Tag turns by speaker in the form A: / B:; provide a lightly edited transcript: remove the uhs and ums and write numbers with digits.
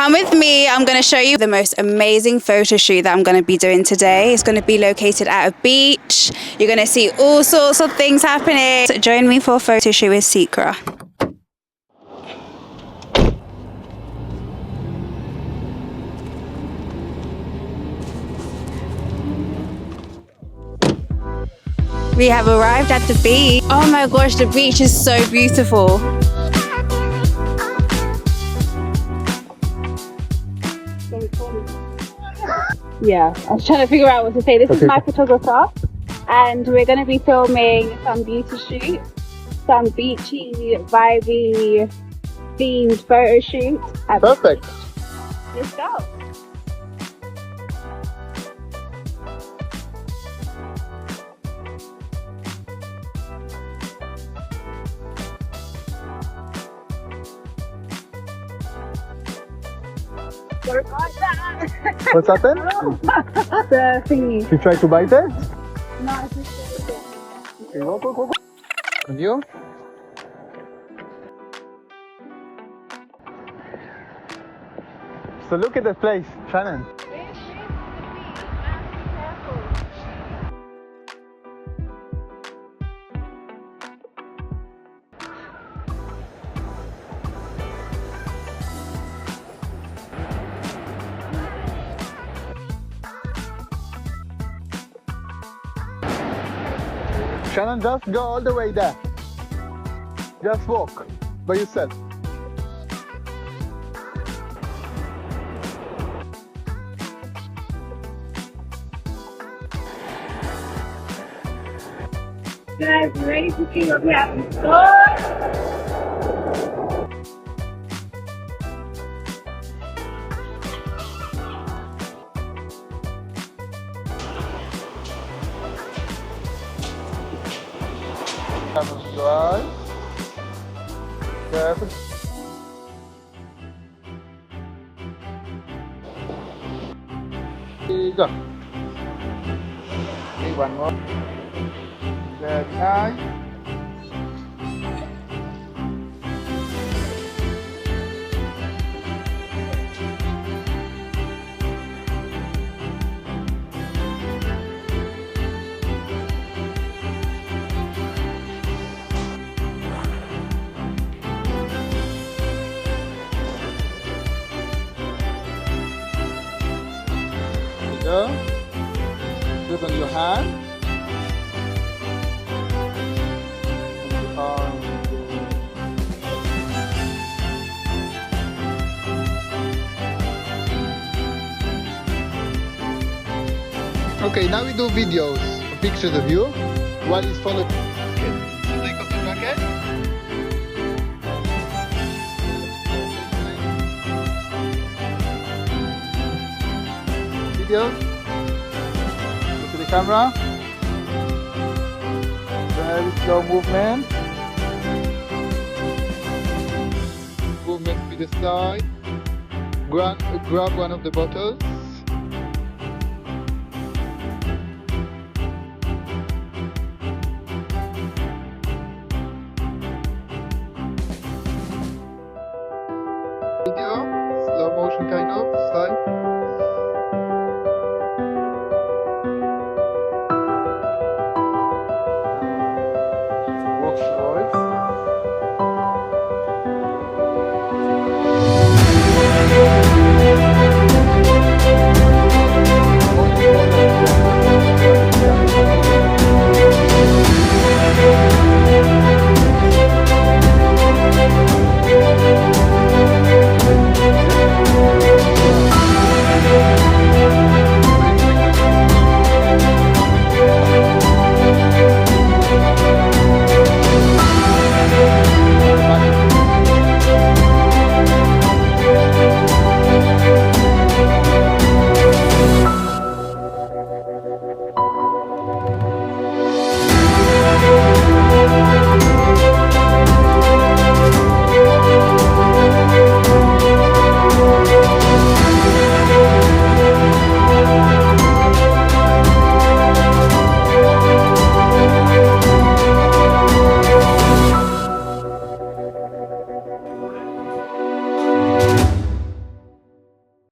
A: Come with me, I'm going to show you the most amazing photo shoot that I'm going to be doing today. It's going to be located at a beach. You're going to see all sorts of things happening. So join me for a photo shoot with Sikra. We have arrived at the beach. Oh my gosh, the beach is so beautiful. Yeah, I was trying to figure out what to say. This is my photographer, and we're going to be filming some beauty shoots, some beachy, vibey, themed photo shoot.
B: Perfect.
A: Let's go.
B: What's happened?
A: The thingy.
B: You try to bite it?
A: No, it's just
B: Okay, go. And you? So look at that place, Shannon. Shannon, just go all the way there. Just walk by yourself.
A: Guys, you ready to see what we have in store?
B: Come your eyes. Perfect. Go. Okay, one more. Very nice. Go. Put on your hand. Okay, now we do videos, pictures of you while it's following. Okay, so take off the jacket. Video. Look to the camera. Very slow movement. Movement to the side. Grab one of the bottles. Video. Slow motion kind of. Side.